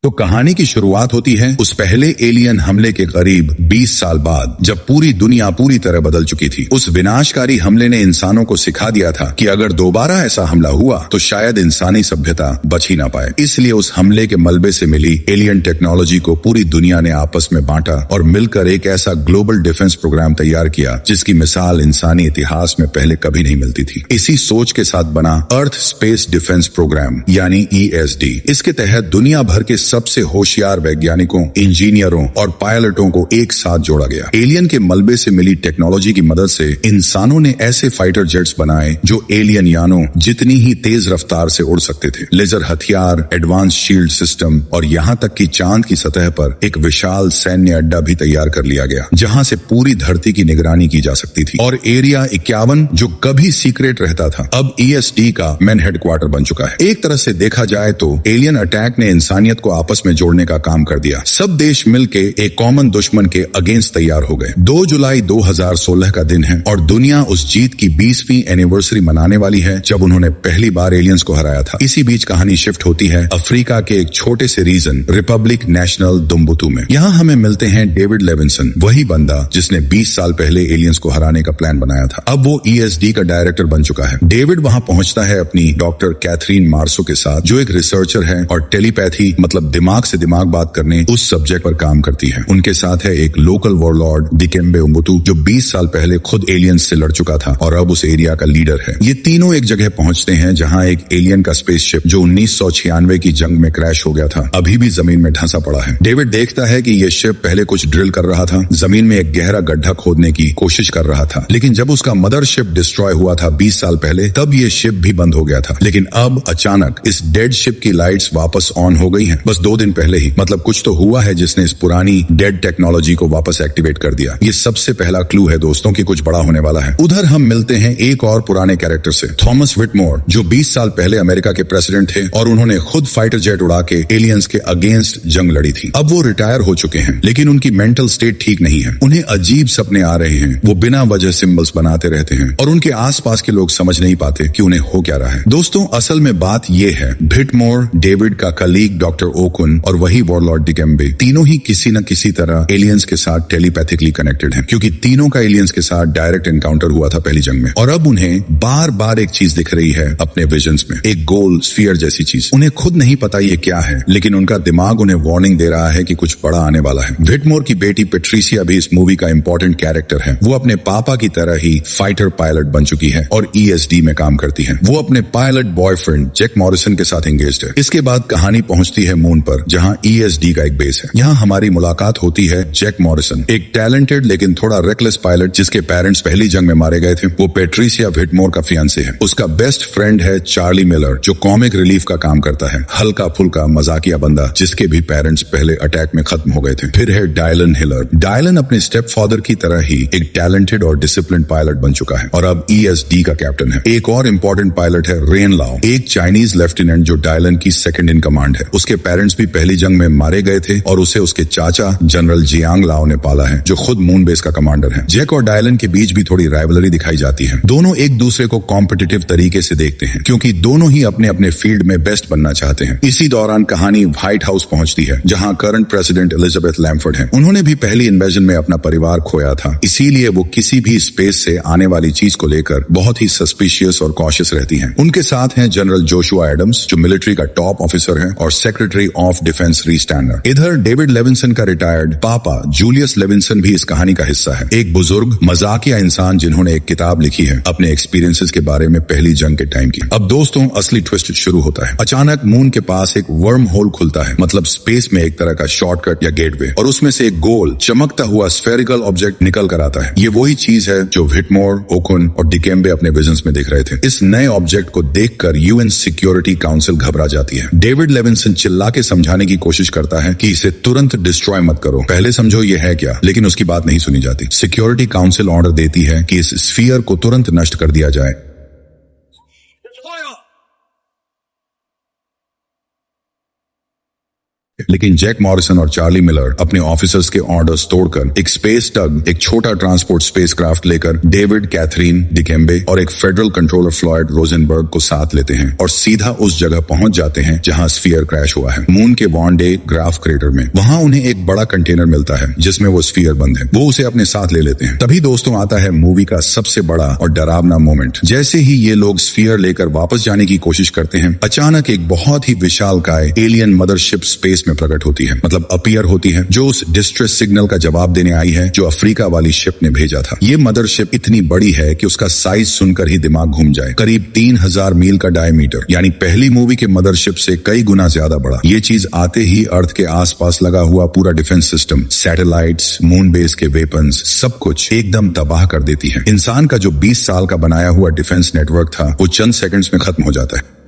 तो कहानी की शुरुआत होती है उस पहले एलियन हमले के करीब 20 साल बाद, जब पूरी दुनिया पूरी तरह बदल चुकी थी। उस विनाशकारी हमले ने इंसानों को सिखा दिया था कि अगर दोबारा ऐसा हमला हुआ तो शायद इंसानी सभ्यता बच ही ना पाए। इसलिए उस हमले के मलबे से मिली एलियन टेक्नोलॉजी को पूरी दुनिया ने आपस में बांटा और मिलकर एक ऐसा ग्लोबल डिफेंस प्रोग्राम तैयार किया जिसकी मिसाल इंसानी इतिहास में पहले कभी नहीं मिलती थी। इसी सोच के साथ बना अर्थ स्पेस डिफेंस प्रोग्राम यानी ESD। इसके तहत दुनिया भर के सबसे होशियार वैज्ञानिकों, इंजीनियरों और पायलटों को एक साथ जोड़ा गया। एलियन के मलबे से मिली टेक्नोलॉजी की मदद से इंसानों ने ऐसे फाइटर जेट्स बनाए जो एलियन यानों जितनी ही तेज रफ्तार से उड़ सकते थे। लेजर हथियार, एडवांस शील्ड सिस्टम और यहाँ तक कि चांद की सतह पर एक विशाल सैन्य अड्डा भी तैयार कर लिया गया जहाँ से पूरी धरती की निगरानी की जा सकती थी। और एरिया 51 जो कभी सीक्रेट रहता था अब ESD का मेन हेडक्वार्टर बन चुका है। एक तरह से देखा जाए तो एलियन अटैक ने इंसानियत को आपस में जोड़ने का काम कर दिया। सब देश मिलके एक कॉमन दुश्मन के अगेंस्ट तैयार हो गए। 2 जुलाई 2016 का दिन है और दुनिया उस जीत की 20वीं एनिवर्सरी मनाने वाली है जब उन्होंने पहली बार एलियंस को हराया था। इसी बीच कहानी शिफ्ट होती है अफ्रीका के एक छोटे से रीजन रिपब्लिक नेशनल दुम्बुतू में। यहाँ हमें मिलते हैं डेविड लेविंसन, वही बंदा जिसने 20 साल पहले एलियंस को हराने का प्लान बनाया था। अब वो ESD का डायरेक्टर बन चुका है। डेविड वहाँ पहुंचता है अपनी डॉक्टर कैथरीन मार्सो के साथ, जो एक रिसर्चर है और टेलीपैथी मतलब दिमाग से दिमाग बात करने उस सब्जेक्ट पर काम करती है। उनके साथ है एक लोकल वॉरलॉर्ड डिकेम्बे उम्बुतू जो 20 साल पहले खुद एलियंस से लड़ चुका था और अब उस एरिया का लीडर है। ये तीनों एक जगह पहुंचते हैं जहां एक एलियन का स्पेसशिप जो 1996 की जंग में क्रैश हो गया था अभी भी जमीन में ढंसा पड़ा है। डेविड देखता है कि ये शिप पहले कुछ ड्रिल कर रहा था, जमीन में एक गहरा गड्ढा खोदने की कोशिश कर रहा था, लेकिन जब उसका मदर शिप डिस्ट्रॉय हुआ था 20 साल पहले तब ये शिप भी बंद हो गया था। लेकिन अब अचानक इस डेड शिप की लाइट्स वापस ऑन हो गई हैं, बस 2 दिन पहले ही। मतलब कुछ तो हुआ है जिसने इस पुरानी डेड टेक्नोलॉजी को वापस एक्टिवेट कर दिया। ये सबसे पहला क्लू है दोस्तों कि कुछ बड़ा होने वाला है। उधर हम मिलते हैं एक और पुराने कैरेक्टर से, थॉमस विटमोर, जो 20 साल पहले अमेरिका के प्रेसिडेंट थे और उन्होंने खुद फाइटर जेट उड़ा के एलियंस के अगेंस्ट जंग लड़ी थी। अब वो रिटायर हो चुके हैं लेकिन उनकी मेंटल स्टेट ठीक नहीं है। उन्हें अजीब सपने आ रहे हैं, वो बिना वजह सिंबल्स बनाते रहते हैं और उनके आसपास के लोग समझ नहीं पाते कि उन्हें हो क्या रहा है। दोस्तों असल में बात ये है, विटमोर, डेविड का कलीग डॉक्टर ओकुन और वही वॉरलॉर्ड डिकेम्बे तीनों ही किसी न किसी तरह एलियंस के साथ टेलीपैथिकली कनेक्टेड हैं, क्योंकि तीनों का एलियंस के साथ डायरेक्ट एनकाउंटर हुआ था पहली जंग में। और अब उन्हें बार बार एक चीज दिख रही है अपने विजन्स में, एक गोल स्फीयर जैसी चीज। उन्हें खुद नहीं पता ये क्या है लेकिन उनका दिमाग उन्हें वार्निंग दे रहा है कि कुछ बड़ा आने वाला है। विटमोर की बेटी पेट्रिसिया भी इस मूवी का इंपॉर्टेंट कैरेक्टर है। वो अपने पापा की तरह ही फाइटर पायलट बन चुकी है और ESD में काम करती है। वो अपने पायलट बॉयफ्रेंड जैक मॉरिसन के साथ एंगेज्ड है। इसके बाद कहानी पहुंचती है मून पर जहां ESD का एक बेस है। यहाँ हमारी मुलाकात होती है जैक मॉरिसन, एक टैलेंटेड लेकिन थोड़ा रेकलेस पायलट जिसके पेरेंट्स पहली जंग में मारे गए थे। वो पेट्रिसिया विटमोर का फियांसे है। उसका बेस्ट फ्रेंड है चार्ली मिलर जो कॉमिक रिलीफ का काम करता है, हल्का फुल्का मजाकिया बंदा जिसके भी पेरेंट्स पहले अटैक में खत्म हो गए थे। फिर है डायलन हिलर। डायलन अपने स्टेप फादर की तरह ही एक टैलेंटेड और डिसिप्लिन पायलट बन चुका है और अब ESD का कैप्टन है। एक और इम्पोर्टेंट पायलट है रेन लाओ, एक चाइनीज लेफ्टिनेंट जो डायलन की सेकंड इन कमांड है। उसके पेरेंट्स भी पहली जंग में मारे गए थे और उसे उसके चाचा जनरल जियांग लाओ ने पाला है जो खुद मून बेस का कमांडर है। जैक और डायलन के बीच भी थोड़ी राइवलरी दिखाई जाती है। दोनों एक दूसरे को कॉम्पिटिटिव तरीके से देखते हैं क्योंकि दोनों ही अपने अपने फील्ड में बेस्ट बनना चाहते हैं। इसी दौरान कहानी व्हाइट हाउस पहुंचती है जहां करंट प्रेसिडेंट एलिजाबेथ लैम्फर्ड है। उन्होंने भी पहली इन्वेजन में अपना परिवार खोया था, इसीलिए वो किसी भी स्पेस से आने वाली चीज को लेकर बहुत ही सस्पिशियस और कॉशियस रहती हैं। उनके साथ हैं जनरल जोशुआ एडम्स जो मिलिट्री का टॉप ऑफिसर है और सेक्रेटरी ऑफ डिफेंस रीस टैंनर। इधर डेविड लेविंसन का रिटायर्ड पापा जूलियस लेविंसन भी इस कहानी का हिस्सा है, एक बुजुर्ग मजाकिया इंसान जिन्होंने एक किताब लिखी है अपने एक्सपीरियंसेस के बारे में पहली जंग के टाइम की। अब दोस्तों असली ट्विस्ट शुरू होता है। अचानक मून के पास एक वर्म होल खुलता है, मतलब स्पेस में एक तरह का शॉर्टकट या गेटवे, और उसमें से एक गोल चमकता हुआ स्फेरिकल ऑब्जेक्ट निकल कर आता है। ये वही चीज है जो विटमोर, ओकुन और डिकेम्बे अपने विजन्स में देख रहे थे। इस नए ऑब्जेक्ट को देखकर UN सिक्योरिटी काउंसिल घबरा जाती है। डेविड लेविंसन चिल्ला के समझाने की कोशिश करता है कि इसे तुरंत डिस्ट्रॉय मत करो, पहले समझो ये है क्या, लेकिन उसकी बात नहीं सुनी जाती। सिक्योरिटी काउंसिल ऑर्डर देती है कि इस स्फीयर को तुरंत नष्ट कर दिया जाए। लेकिन जैक मॉरिसन और चार्ली मिलर अपने ऑफिसर्स के ऑर्डर्स तोड़कर एक स्पेस टग, एक छोटा ट्रांसपोर्ट स्पेसक्राफ्ट लेकर डेविड, कैथरीन डिकेम्बे और एक फेडरल कंट्रोलर फ्लॉयड रोजनबर्ग को साथ लेते हैं और सीधा उस जगह पहुंच जाते हैं जहां स्फीयर क्रैश हुआ है, मून के वॉन डे ग्राफ क्रेटर में। वहां उन्हें एक बड़ा कंटेनर मिलता है जिसमें वो स्फीयर बंद है। वो उसे अपने साथ ले लेते हैं। तभी दोस्तों आता है मूवी का सबसे बड़ा और डरावना मोमेंट। जैसे ही ये लोग स्फीयर लेकर वापस जाने की कोशिश करते हैं, अचानक एक बहुत ही विशालकाय एलियन मदरशिप स्पेस में प्रकट होती है, मतलब अपीयर होती है, जो उस डिस्ट्रेस सिग्नल का जवाब देने आई है जो अफ्रीका वाली शिप ने भेजा था। ये मदरशिप इतनी बड़ी है कि उसका साइज सुनकर ही दिमाग घूम जाए। करीब 3000 मील का डायमीटर, यानी पहली मूवी के मदरशिप से कई गुना ज्यादा बड़ा। ये चीज आते ही अर्थ के आसपास लगा हुआ पूरा defence system, satellites, moon base के वेपन्स, सब कुछ एकदम तबाह कर देती है। इंसान का जो 20 साल का बनाया हुआ डिफेंस नेटवर्क था वो चंद सेकंड्स में खत्म हो जाता है।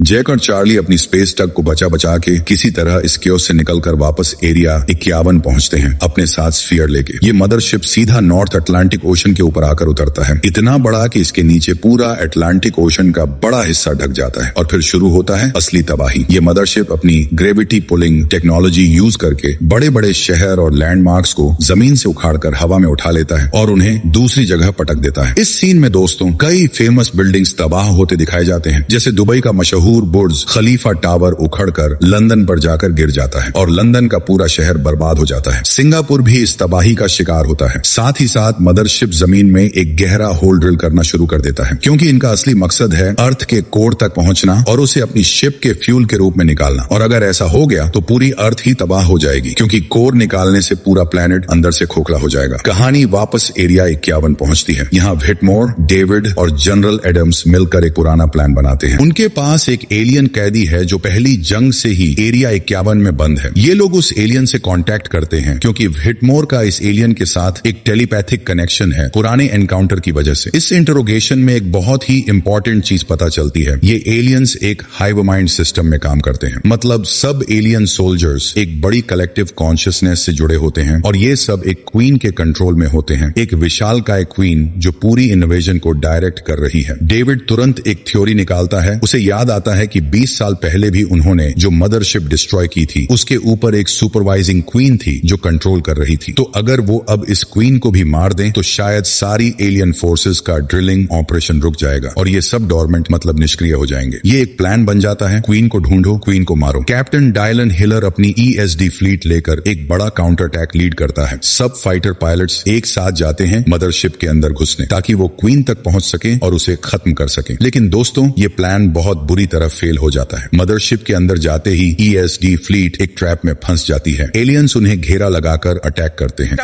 जैक और चार्ली अपनी स्पेस टग को बचा बचा के किसी तरह इस केओस से निकलकर वापस एरिया 51 पहुंचते हैं अपने साथ स्फीयर लेके। ये मदरशिप सीधा नॉर्थ अटलांटिक ओशन के ऊपर आकर उतरता है, इतना बड़ा कि इसके नीचे पूरा अटलांटिक ओशन का बड़ा हिस्सा ढक जाता है और फिर शुरू होता है असली तबाही। ये मदरशिप अपनी ग्रेविटी पुलिंग टेक्नोलॉजी यूज करके बड़े बड़े शहर और लैंडमार्क्स को जमीन से उखाड़कर हवा में उठा लेता है और उन्हें दूसरी जगह पटक देता है। इस सीन में दोस्तों कई फेमस बिल्डिंग्स तबाह होते दिखाए जाते हैं, जैसे दुबई का मशहूर बुर्ज खलीफा टावर उखड़कर लंदन पर जाकर गिर जाता है और लंदन का पूरा शहर बर्बाद हो जाता है। सिंगापुर भी इस तबाही का शिकार होता है। साथ ही साथ मदरशिप जमीन में एक गहरा होल ड्रिल करना शुरू कर देता है, क्योंकि इनका असली मकसद है अर्थ के कोर तक पहुंचना और उसे अपनी शिप के फ्यूल के रूप में निकालना। और अगर ऐसा हो गया तो पूरी अर्थ ही तबाह हो जाएगी, क्योंकि कोर निकालने से पूरा प्लेनेट अंदर से खोखला हो जाएगा। कहानी वापस एरिया 51 पहुंचती है। यहाँ व्हिटमोर, डेविड और जनरल एडम्स मिलकर एक पुराना प्लान बनाते हैं। उनके पास एक एलियन कैदी है जो पहली जंग से ही एरिया 51 में बंद है। ये लोग उस एलियन से कांटेक्ट करते हैं क्योंकि व्हिटमोर का इस एलियन के साथ एक टेलीपैथिक कनेक्शन है पुराने एनकाउंटर की वजह से। इस इंटरोगेशन में एक बहुत ही इंपॉर्टेंट चीज पता चलती है। ये एलियंस एक हाइव माइंड सिस्टम में काम करते हैं, मतलब सब एलियन सोल्जर्स एक बड़ी कलेक्टिव कॉन्शियसनेस से जुड़े होते हैं और ये सब एक क्वीन के कंट्रोल में होते हैं, एक विशालकाय क्वीन जो पूरी इन्वेजन को डायरेक्ट कर रही है। डेविड तुरंत एक थ्योरी निकालता है। उसे याद आता है कि 20 साल पहले भी उन्होंने जो मदरशिप डिस्ट्रॉय की थी उसके ऊपर एक सुपरवाइजिंग क्वीन थी जो कंट्रोल कर रही थी। तो अगर वो अब इस क्वीन को भी मार दें तो शायद सारी एलियन फोर्सेस का ड्रिलिंग ऑपरेशन रुक जाएगा और ये सब डोरमेंट मतलब निष्क्रिय हो जाएंगे। ये एक प्लान बन जाता है, क्वीन को ढूंढो, क्वीन को मारो। कैप्टन डायलन हिलर अपनी ESD फ्लीट लेकर एक बड़ा काउंटर अटैक लीड करता है। सब फाइटर पायलट्स एक साथ जाते हैं मदरशिप के अंदर घुसने, ताकि वो क्वीन तक पहुंच सके और उसे खत्म कर सके। लेकिन दोस्तों ये प्लान बहुत बुरी तरह फेल हो जाता है। मदरशिप के अंदर जाते ही ESD फ्लीट एक ट्रैप में फंस जाती है। एलियंस उन्हें घेरा लगाकर अटैक करते हैं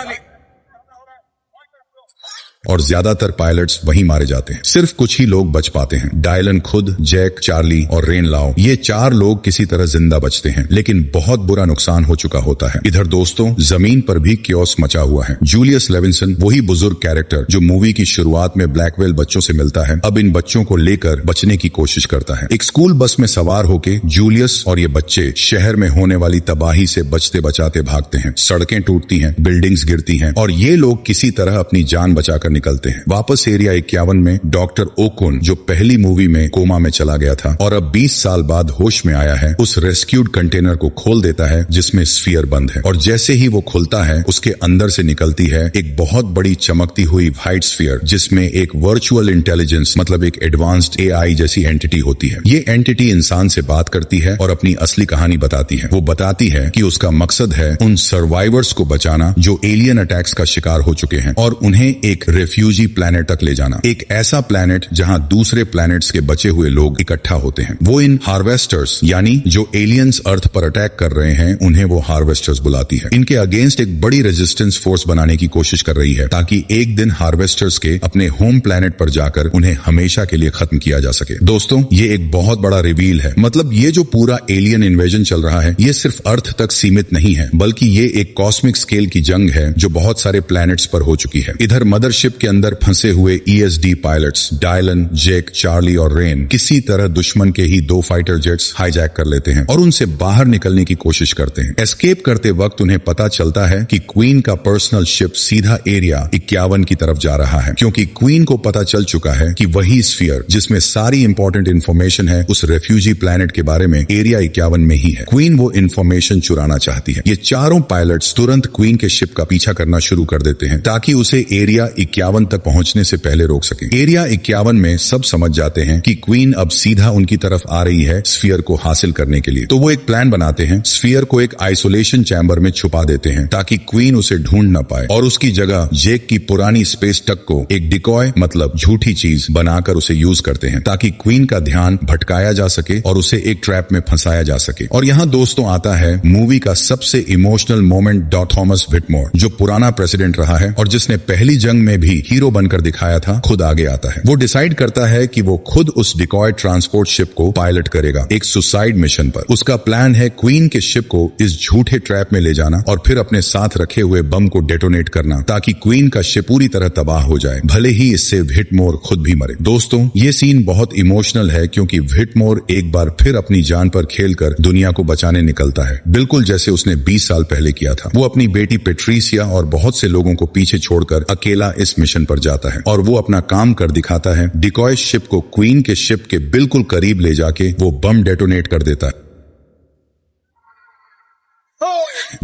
और ज्यादातर पायलट्स वहीं मारे जाते हैं। सिर्फ कुछ ही लोग बच पाते हैं। डायलन खुद, जैक, चार्ली और रेन लाओ, ये 4 लोग किसी तरह जिंदा बचते हैं, लेकिन बहुत बुरा नुकसान हो चुका होता है। इधर दोस्तों जमीन पर भी क्योस मचा हुआ है। जूलियस लेविंसन, वही बुजुर्ग कैरेक्टर जो मूवी की शुरुआत में ब्लैकवेल बच्चों से मिलता है, अब इन बच्चों को लेकर बचने की कोशिश करता है। एक स्कूल बस में सवार होके जूलियस और ये बच्चे शहर में होने वाली तबाही से बचते बचाते भागते हैं। सड़कें टूटती हैं, बिल्डिंग्स गिरती हैं और ये लोग किसी तरह अपनी जान बचाकर निकलते हैं। वापस एरिया 51 में डॉक्टर ओकुन, जो पहली मूवी में कोमा में चला गया था और अब 20 साल बाद होश में आया है, उस रेस्क्यूड कंटेनर को खोल देता है जिसमें स्फीयर बंद है। और जैसे ही वो खुलता है उसके अंदर से निकलती है एक बहुत बड़ी चमकती हुई व्हाइट स्फीयर, जिसमें एक वर्चुअल इंटेलिजेंस मतलब एक एडवांस्ड AI जैसी एंटिटी होती है। ये एंटिटी इंसान से बात करती है और अपनी असली कहानी बताती है। वो बताती है कि उसका मकसद है उन सर्वाइवर्स को बचाना जो एलियन अटैक्स का शिकार हो चुके हैं और उन्हें एक रेफ्यूजी प्लैनेट तक ले जाना, एक ऐसा प्लैनेट जहां दूसरे प्लैनेट्स के बचे हुए लोग इकट्ठा होते हैं। वो इन हार्वेस्टर्स यानी जो एलियंस अर्थ पर अटैक कर रहे हैं उन्हें वो हार्वेस्टर्स बुलाती है। इनके अगेंस्ट एक बड़ी रेजिस्टेंस फोर्स बनाने की कोशिश कर रही है ताकि एक दिन हार्वेस्टर्स के अपने होम प्लैनेट पर जाकर उन्हें हमेशा के लिए खत्म किया जा सके। दोस्तों ये एक बहुत बड़ा रिवील है, मतलब ये जो पूरा एलियन इन्वेजन चल रहा है ये सिर्फ अर्थ तक सीमित नहीं है, बल्कि ये एक कॉस्मिक स्केल की जंग है जो बहुत सारे प्लैनेट्स पर हो चुकी है। इधर मदरशिप शिप के अंदर फंसे हुए ESD पायलट्स डायलन, जेक, चार्ली और रेन किसी तरह दुश्मन के ही 2 फाइटर जेट्स हाईजैक कर लेते हैं और उनसे बाहर निकलने की कोशिश करते हैं। एस्केप करते वक्त उन्हें पता चलता है कि क्वीन का पर्सनल शिप सीधा एरिया 51 की तरफ जा रहा है, क्योंकि क्वीन को पता चल चुका है कि वही स्फीयर जिसमें सारी इंपॉर्टेंट इंफॉर्मेशन है उस रेफ्यूजी प्लैनेट के बारे में एरिया 51 में ही है। क्वीन वो इंफॉर्मेशन चुराना चाहती है। ये चारों पायलट्स तुरंत क्वीन के शिप का पीछा करना शुरू कर देते हैं ताकि उसे एरिया 51 तक पहुंचने से पहले रोक सके। एरिया 51 में सब समझ जाते हैं कि क्वीन अब सीधा उनकी तरफ आ रही है स्फीयर को हासिल करने के लिए, तो वो एक प्लान बनाते हैं। स्फीयर को एक आइसोलेशन चैम्बर में छुपा देते हैं ताकि क्वीन उसे ढूंढ न पाए और उसकी जगह जेक की पुरानी स्पेस टक को एक डिकॉय मतलब झूठी चीज बनाकर उसे यूज करते हैं ताकि क्वीन का ध्यान भटकाया जा सके और उसे एक ट्रैप में फंसाया जा सके। और यहाँ दोस्तों आता है मूवी का सबसे इमोशनल मोमेंट। थॉमस व्हिटमोर जो पुराना प्रेसिडेंट रहा है और जिसने पहली जंग में भी हीरो बनकर दिखाया था, खुद आगे आता है। वो डिसाइड करता है कि वो खुद उस डिकॉय ट्रांसपोर्ट शिप को पायलट करेगा एक सुसाइड मिशन पर। उसका प्लान है क्वीन के शिप को इस झूठे ट्रैप में ले जाना और फिर अपने साथ रखे हुए बम को डेटोनेट करना ताकि क्वीन का शिप पूरी तरह तबाह हो जाए, भले ही इससे व्हिटमोर खुद भी मरे। दोस्तों ये सीन बहुत इमोशनल है क्योंकि व्हिटमोर एक बार फिर अपनी जान पर खेलकर दुनिया को बचाने निकलता है, बिल्कुल जैसे उसने 20 साल पहले किया था। वो अपनी बेटी पेट्रिसिया और बहुत से लोगों को पीछे छोड़कर अकेला इस मिशन पर जाता है और वो अपना काम कर दिखाता है। डिकॉय शिप को क्वीन के शिप के बिल्कुल करीब ले जाके वो बम डेटोनेट कर देता है।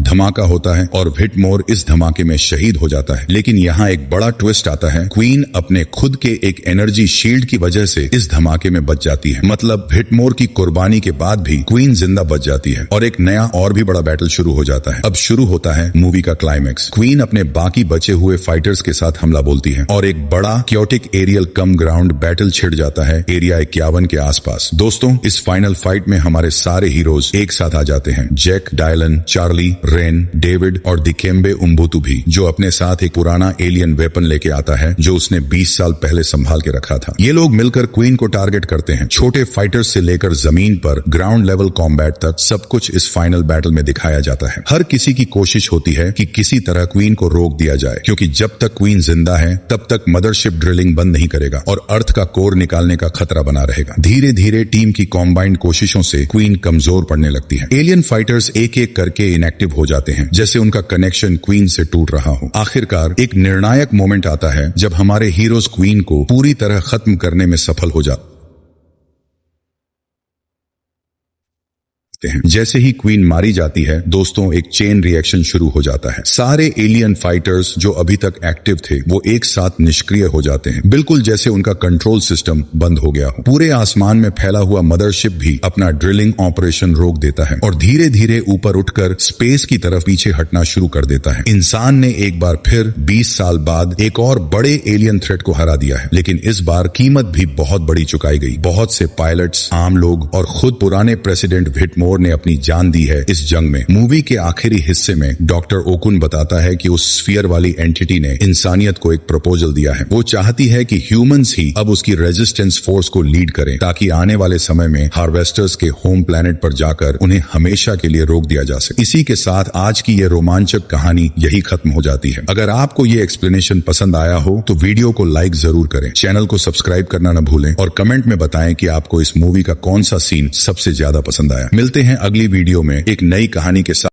धमाका होता है और व्हिटमोर इस धमाके में शहीद हो जाता है। लेकिन यहाँ एक बड़ा ट्विस्ट आता है। क्वीन अपने खुद के एक एनर्जी शील्ड की वजह से इस धमाके में बच जाती है। मतलब व्हिटमोर की कुर्बानी के बाद भी क्वीन जिंदा बच जाती है और एक नया और भी बड़ा बैटल शुरू हो जाता है। अब शुरू होता है मूवी का क्लाइमैक्स। क्वीन अपने बाकी बचे हुए फाइटर्स के साथ हमला बोलती है और एक बड़ा क्योटिक एरियल कम ग्राउंड बैटल छिड़ जाता है एरिया 51 के आसपास। दोस्तों इस फाइनल फाइट में हमारे सारे हीरोज एक साथ आ जाते हैं। जेक, डायलन, चार्ली, रेन, डेविड और दिकेम्बे उम्बुतु भी, जो अपने साथ एक पुराना एलियन वेपन लेके आता है जो उसने 20 साल पहले संभाल के रखा था। ये लोग मिलकर क्वीन को टारगेट करते हैं। छोटे फाइटर्स से लेकर जमीन पर ग्राउंड लेवल कॉम्बैट तक सब कुछ इस फाइनल बैटल में दिखाया जाता है। हर किसी की कोशिश होती है कि किसी तरह क्वीन को रोक दिया जाए, क्योंकि जब तक क्वीन जिंदा है तब तक मदरशिप ड्रिलिंग बंद नहीं करेगा और अर्थ का कोर निकालने का खतरा बना रहेगा। धीरे धीरे टीम की कॉम्बाइंड कोशिशों से क्वीन कमजोर पड़ने लगती है। एलियन फाइटर्स एक एक करके इनएक्टिव हो जाते हैं, जैसे उनका कनेक्शन क्वीन से टूट रहा हो। आखिरकार एक निर्णायक मोमेंट आता है जब हमारे हीरोज क्वीन को पूरी तरह खत्म करने में सफल हो जाते हैं। जैसे ही क्वीन मारी जाती है दोस्तों एक चेन रिएक्शन शुरू हो जाता है। सारे एलियन फाइटर्स जो अभी तक एक्टिव थे वो एक साथ निष्क्रिय हो जाते हैं, बिल्कुल जैसे उनका कंट्रोल सिस्टम बंद हो गया हो। पूरे आसमान में फैला हुआ मदरशिप भी अपना ड्रिलिंग ऑपरेशन रोक देता है और धीरे धीरे ऊपर उठकर स्पेस की तरफ पीछे हटना शुरू कर देता है। इंसान ने एक बार फिर 20 साल बाद एक और बड़े एलियन थ्रेट को हरा दिया है, लेकिन इस बार कीमत भी बहुत बड़ी चुकाई गई। बहुत से पायलट्स, आम लोग और खुद पुराने प्रेसिडेंट व्हिटमोर ने अपनी जान दी है इस जंग में। मूवी के आखिरी हिस्से में डॉक्टर ओकुन बताता है कि उस स्फीयर वाली एंटिटी ने इंसानियत को एक प्रपोजल दिया है। वो चाहती है कि ह्यूमंस ही अब उसकी रेजिस्टेंस फोर्स को लीड करें ताकि आने वाले समय में हार्वेस्टर्स के होम प्लैनेट पर जाकर उन्हें हमेशा के लिए रोक दिया जा सके। इसी के साथ आज की ये रोमांचक कहानी यही खत्म हो जाती है। अगर आपको ये एक्सप्लेनेशन पसंद आया हो तो वीडियो को लाइक जरूर करें, चैनल को सब्सक्राइब करना न भूलें और कमेंट में बताएं कि आपको इस मूवी का कौन सा सीन सबसे ज्यादा पसंद आया। मिलते हैं अगली वीडियो में एक नई कहानी के साथ।